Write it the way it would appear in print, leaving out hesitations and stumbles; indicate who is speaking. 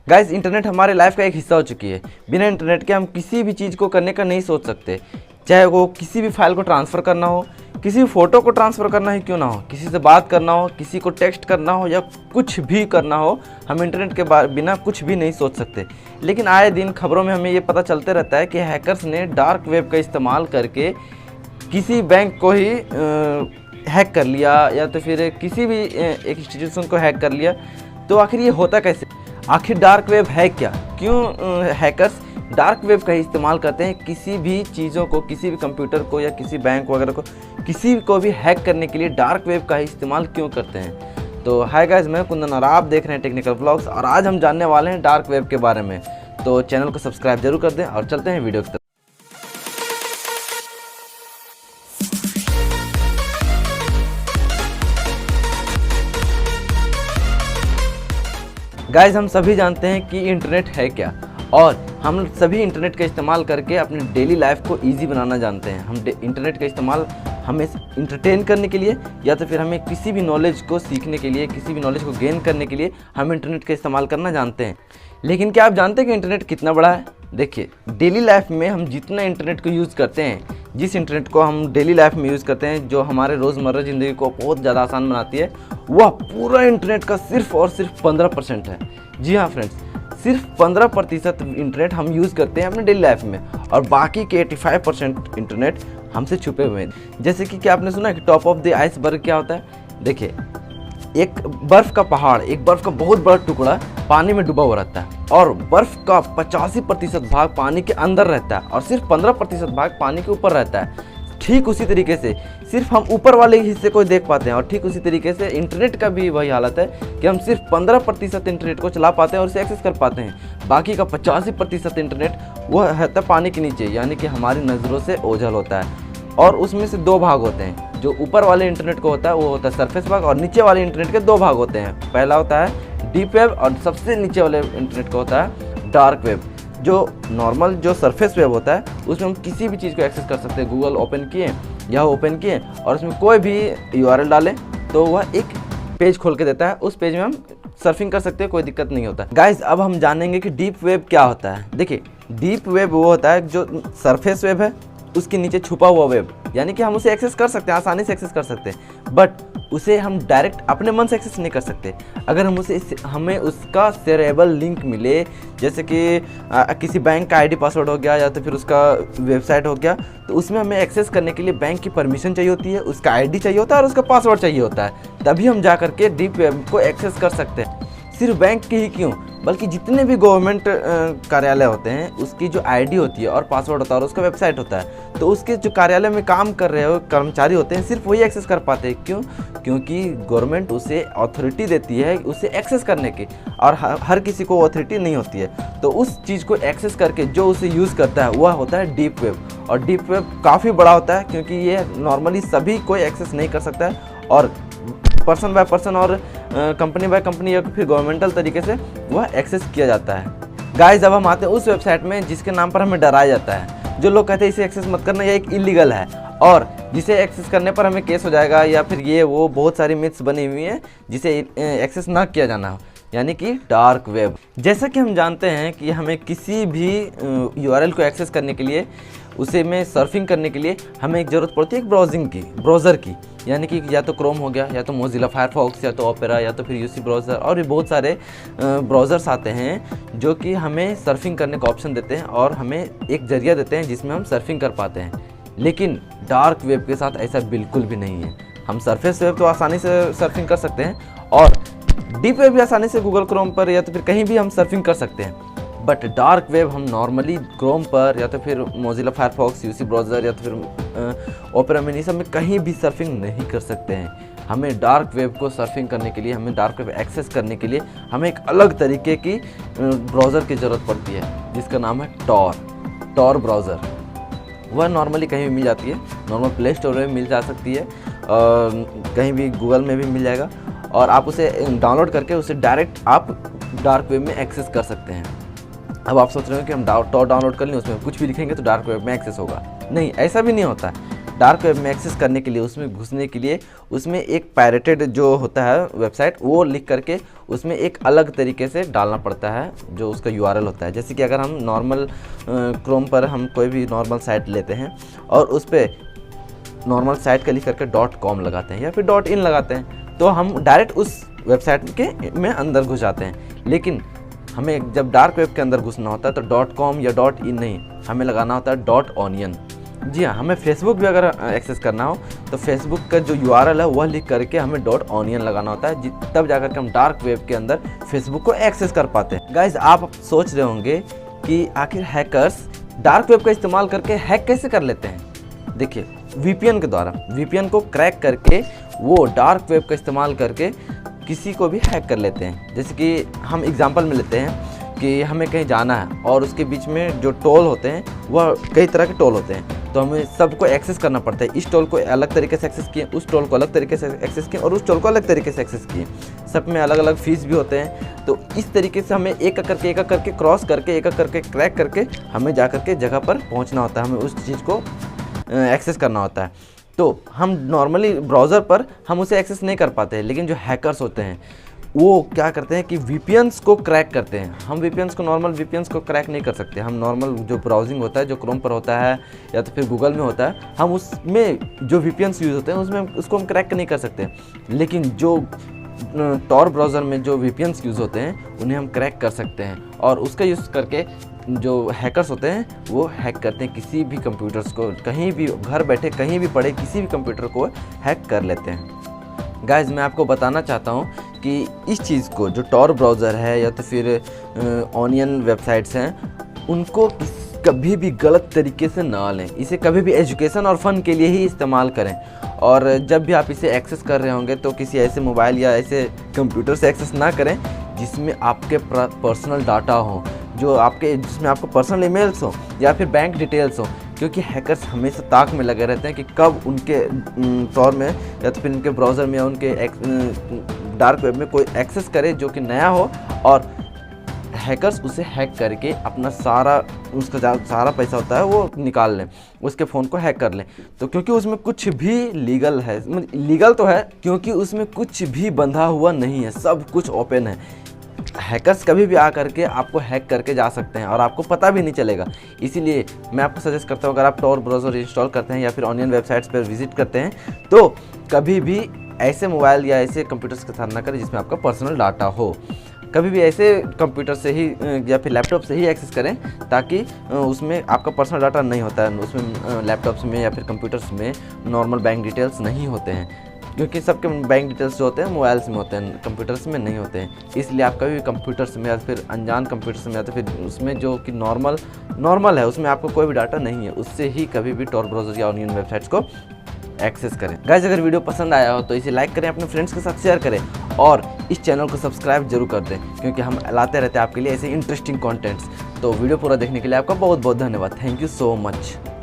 Speaker 1: Guys, internet हमारे life का एक हिस्सा हो चुकी है। बिना इंटरनेट के हम किसी भी चीज़ को करने का नहीं सोच सकते। चाहे वो किसी भी फाइल को ट्रांसफ़र करना हो, किसी भी फ़ोटो को ट्रांसफ़र करना ही क्यों ना हो, किसी से बात करना हो, किसी को टेक्स्ट करना हो या कुछ भी करना हो, हम इंटरनेट के बिना कुछ भी नहीं सोच सकते। लेकिन आए दिन खबरों में हमें ये पता चलते रहता है कि हैकर्स ने डार्क वेब का इस्तेमाल करके किसी बैंक को ही हैक कर लिया या तो फिर किसी भी एक इंस्टीट्यूशन को हैक कर लिया। तो आखिर ये होता कैसे? आखिर डार्क वेब है क्या? क्यों हैकर्स डार्क वेब का ही इस्तेमाल करते हैं किसी भी चीज़ों को, किसी भी कंप्यूटर को या किसी बैंक वगैरह को, किसी को भी हैक करने के लिए डार्क वेब का ही इस्तेमाल क्यों करते हैं? तो हाय गाइस, मैं कुंदन और आप देख रहे हैं टेक्निकल व्लॉग्स और आज हम जानने वाले हैं डार्क वेब के बारे में। तो चैनल को सब्सक्राइब जरूर कर दें और चलते हैं वीडियो की तरफ। गाइस, हम सभी जानते हैं कि इंटरनेट है क्या और हम सभी इंटरनेट का इस्तेमाल करके अपनी डेली लाइफ को इजी बनाना जानते हैं। हम इंटरनेट का इस्तेमाल हमें इंटरटेन करने के लिए या तो फिर हमें किसी भी नॉलेज को सीखने के लिए, किसी भी नॉलेज को गेन करने के लिए हम इंटरनेट का इस्तेमाल करना जानते हैं। लेकिन क्या आप जानते हैं कि इंटरनेट कितना बड़ा है? देखिए, डेली लाइफ में हम जितना इंटरनेट को यूज़ करते हैं, जिस इंटरनेट को हम डेली लाइफ में यूज़ करते हैं, जो हमारे रोज़मर्रा ज़िंदगी को बहुत ज़्यादा आसान बनाती है, वह पूरा इंटरनेट का सिर्फ और सिर्फ 15% है। जी हाँ फ्रेंड्स, सिर्फ 15% इंटरनेट हम यूज़ करते हैं अपने डेली लाइफ में और बाकी के 85% इंटरनेट हमसे छुपे हुए हैं। जैसे कि क्या आपने सुना कि टॉप ऑफ द आइसबर्ग क्या होता है? देखिए, एक बर्फ़ का पहाड़, एक बर्फ़ का बहुत बड़ा टुकड़ा पानी में डूबा हुआ रहता है और बर्फ़ का 85% भाग पानी के अंदर रहता है और सिर्फ 15% भाग पानी के ऊपर रहता है। ठीक उसी तरीके से सिर्फ हम ऊपर वाले हिस्से को देख पाते हैं और ठीक उसी तरीके से इंटरनेट का भी वही हालत है कि हम सिर्फ 15% इंटरनेट को चला पाते हैं और उसे एक्सेस कर पाते हैं। बाकी का 85% इंटरनेट वह रहता है पानी के नीचे, यानी कि हमारी नज़रों से ओझल होता है। और उसमें से दो भाग होते हैं। जो ऊपर वाले इंटरनेट को होता है वो होता है सरफेस भाग और नीचे वाले इंटरनेट के दो भाग होते हैं। पहला होता है डीप वेब और सबसे नीचे वाले इंटरनेट का होता है डार्क वेब। जो नॉर्मल जो सरफेस वेब होता है उसमें हम किसी भी चीज़ को एक्सेस कर सकते हैं। गूगल ओपन किए या ओपन किए और उसमें कोई भी URL डालें तो वह एक पेज खोल के देता है। उस पेज में हम सर्फिंग कर सकते हैं, कोई दिक्कत नहीं होता। गाइस, अब हम जानेंगे कि डीप वेब क्या होता है। देखिए, डीप वेब वो होता है जो सरफेस वेब है उसके नीचे छुपा हुआ वेब, यानी कि हम उसे एक्सेस कर सकते हैं, आसानी से एक्सेस कर सकते हैं, बट उसे हम डायरेक्ट अपने मन से एक्सेस नहीं कर सकते। अगर हमें उसका शेयरेबल लिंक मिले, जैसे कि किसी बैंक का ID पासवर्ड हो गया या तो फिर उसका वेबसाइट हो गया, तो उसमें हमें एक्सेस करने के लिए बैंक की परमिशन चाहिए होती है, उसका ID चाहिए होता है और उसका पासवर्ड चाहिए होता है। तभी हम जा करके डीप वेब को एक्सेस कर सकते हैं। सिर्फ बैंक के ही क्यों, बल्कि जितने भी गवर्नमेंट कार्यालय होते हैं उसकी जो ID होती है और पासवर्ड होता है और उसका वेबसाइट होता है, तो उसके जो कार्यालय में काम कर रहे हो कर्मचारी होते हैं सिर्फ वही एक्सेस कर पाते हैं। क्यों? क्योंकि गवर्नमेंट उसे अथॉरिटी देती है उसे एक्सेस करने की और हर किसी को अथॉरिटी नहीं होती है। तो उस चीज़ को एक्सेस करके जो उसे यूज़ करता है वह होता है डीप वेब। और डीप वेब काफ़ी बड़ा होता है क्योंकि ये नॉर्मली सभी कोई एक्सेस नहीं कर सकता है और पर्सन बाय पर्सन और कंपनी बाय कंपनी या फिर गवर्नमेंटल तरीके से वह एक्सेस किया जाता है। गाइस, अब हम आते हैं उस वेबसाइट में जिसके नाम पर हमें डराया जाता है। जो लोग कहते हैं इसे एक्सेस मत करना, यह एक इलीगल है और जिसे एक्सेस करने पर हमें केस हो जाएगा या फिर ये वो बहुत सारी मिथ्स बनी हुई हैं जिसे एक्सेस ना किया जाना हो, यानी कि डार्क वेब। जैसा कि हम जानते हैं कि हमें किसी भी URL को एक्सेस करने के लिए, उसे में सर्फिंग करने के लिए हमें एक ज़रूरत पड़ती है एक ब्राउज़र की, यानी कि या तो क्रोम हो गया या तो मोजिला फायरफॉक्स या तो ओपेरा या तो फिर UC ब्राउज़र और भी बहुत सारे ब्राउज़र्स आते हैं जो कि हमें सर्फिंग करने का ऑप्शन देते हैं और हमें एक ज़रिया देते हैं जिसमें हम सर्फिंग कर पाते हैं। लेकिन डार्क वेब के साथ ऐसा बिल्कुल भी नहीं है। हम सरफेस वेब तो आसानी से सर्फिंग कर सकते हैं और डीप वेब भी आसानी से गूगल क्रोम पर या तो फिर कहीं भी हम सर्फिंग कर सकते हैं, बट डार्क वेब हम नॉर्मली क्रोम पर या तो फिर मोजिला फायरफॉक्स, UC ब्राउज़र या तो फिर ओपेरा मिनी सब में कहीं भी सर्फिंग नहीं कर सकते हैं। हमें डार्क वेब को सर्फिंग करने के लिए, हमें डार्क वेब एक्सेस करने के लिए हमें एक अलग तरीके की ब्राउज़र की ज़रूरत पड़ती है जिसका नाम है टॉर ब्राउज़र। वह नॉर्मली कहीं भी मिल जाती है, नॉर्मल प्ले स्टोर में मिल जा सकती है, कहीं भी गूगल में भी मिल जाएगा और आप उसे डाउनलोड करके उसे डायरेक्ट आप डार्क वेब में एक्सेस कर सकते हैं। अब आप सोच रहे हो कि हम टॉर डाउनलोड कर लें, उसमें कुछ भी लिखेंगे तो डार्क वेब में एक्सेस होगा। नहीं, ऐसा भी नहीं होता। डार्क वेब में एक्सेस करने के लिए, उसमें घुसने के लिए, उसमें एक पायरेटेड जो होता है वेबसाइट वो लिख करके उसमें एक अलग तरीके से डालना पड़ता है जो उसका यूआरएल होता है। जैसे कि अगर हम नॉर्मल क्रोम पर हम कोई भी नॉर्मल साइट लेते हैं और उस पर नॉर्मल साइट का लिख करके .com लगाते हैं या फिर .in लगाते हैं, तो हम डायरेक्ट उस वेबसाइट के में अंदर घुस जाते हैं। लेकिन हमें जब डार्क वेब के अंदर घुसना होता है तो .com या .in नहीं, हमें लगाना होता है .onion। जी हाँ, हमें फेसबुक भी अगर एक्सेस करना हो तो फेसबुक का जो यूआरएल है वह लिख करके हमें .onion लगाना होता है, तब जाकर के हम डार्क वेब के अंदर फेसबुक को एक्सेस कर पाते हैं। गाइस, आप सोच रहे होंगे कि आखिर हैकर्स डार्क वेब का इस्तेमाल करके हैक कैसे कर लेते हैं। देखिए, वीपीएन के द्वारा, वीपीएन को क्रैक करके वो डार्क वेब का इस्तेमाल करके किसी को भी हैक कर लेते हैं। जैसे कि हम एग्जांपल में लेते हैं कि हमें कहीं जाना है और उसके बीच में जो टोल होते हैं वह कई तरह के टोल होते हैं, तो हमें सबको एक्सेस करना पड़ता है। इस टोल को अलग तरीके से एक्सेस किए, उस टोल को अलग तरीके से एक्सेस किए और उस टोल को अलग तरीके से एक्सेस किए। सब में अलग अलग फीस भी होते हैं। तो इस तरीके से हमें एक एक करके क्रॉस करके, एक करके क्रैक करके हमें जा करके जगह पर पहुँचना होता है, हमें उस चीज़ को एक्सेस करना होता है। तो हम नॉर्मली ब्राउज़र पर हम उसे एक्सेस नहीं कर पाते हैं, लेकिन जो हैकर्स होते हैं वो क्या करते हैं कि वीपीएन्स को क्रैक करते हैं। हम वीपीएन्स को, नॉर्मल वीपीएन्स को क्रैक नहीं कर सकते। हम नॉर्मल जो ब्राउजिंग होता है, जो क्रोम पर होता है या तो फिर गूगल में होता है, हम उसमें जो वीपीएन्स यूज़ होते हैं उसमें उसको हम क्रैक नहीं कर सकते। लेकिन जो टॉर ब्राउज़र में जो वीपीएन्स यूज़ होते हैं उन्हें हम क्रैक कर सकते हैं और उसका यूज़ करके जो हैकर्स होते हैं वो हैक करते हैं किसी भी कंप्यूटर्स को, कहीं भी घर बैठे कहीं भी पड़े किसी भी कंप्यूटर को हैक कर लेते हैं। गाइस, मैं आपको बताना चाहता हूँ कि इस चीज़ को, जो टॉर ब्राउज़र है या तो फिर ऑनियन वेबसाइट्स हैं, उनको कभी भी गलत तरीके से ना लें। इसे कभी भी एजुकेशन और फ़न के लिए ही इस्तेमाल करें। और जब भी आप इसे एक्सेस कर रहे होंगे तो किसी ऐसे मोबाइल या ऐसे कंप्यूटर से एक्सेस ना करें जिसमें आपके पर्सनल डाटा हो, जिसमें आपको पर्सनल ईमेल्स हो या फिर बैंक डिटेल्स हो, क्योंकि हैकर्स हमेशा ताक में लगे रहते हैं कि कब उनके टॉर में या तो फिर उनके ब्राउज़र में या उनके डार्क वेब में कोई एक्सेस करे जो कि नया हो और हैकर्स उसे हैक करके अपना उसका सारा पैसा होता है वो निकाल लें, उसके फ़ोन को हैक कर लें। तो क्योंकि उसमें कुछ भी लीगल है, लीगल तो है क्योंकि उसमें कुछ भी बंधा हुआ नहीं है, सब कुछ ओपन है। हैकर्स कभी भी आ करके आपको हैक करके जा सकते हैं और आपको पता भी नहीं चलेगा। इसीलिए मैं आपको सजेस्ट करता हूँ, अगर आप टॉर ब्राउज़र इंस्टॉल करते हैं या फिर ऑनियन वेबसाइट्स पर विजिट करते हैं तो कभी भी ऐसे मोबाइल या ऐसे कंप्यूटर्स के साथ ना करें जिसमें आपका पर्सनल डाटा हो। कभी भी ऐसे कंप्यूटर से ही या फिर लैपटॉप से ही एक्सेस करें ताकि उसमें आपका पर्सनल डाटा नहीं होता है, उसमें लैपटॉप्स में या फिर कंप्यूटर्स में नॉर्मल बैंक डिटेल्स नहीं होते हैं, क्योंकि सबके बैंक डिटेल्स जो होते हैं मोबाइल्स में होते हैं, कंप्यूटर्स में नहीं होते हैं। इसलिए आप कभी भी कंप्यूटर्स में या फिर अनजान कंप्यूटर्स में या तो फिर उसमें जो कि नॉर्मल है उसमें आपको कोई भी डाटा नहीं है, उससे ही कभी भी टॉर ब्राउज़र या ऑनियन वेबसाइट्स को एक्सेस करें। गाइस, अगर वीडियो पसंद आया हो तो इसे लाइक करें, अपने फ्रेंड्स के साथ शेयर करें और इस चैनल को सब्सक्राइब जरूर कर दें, क्योंकि हम लाते रहते हैं आपके लिए ऐसे इंटरेस्टिंग कंटेंट्स। तो वीडियो पूरा देखने के लिए आपका बहुत बहुत धन्यवाद। Thank you so much.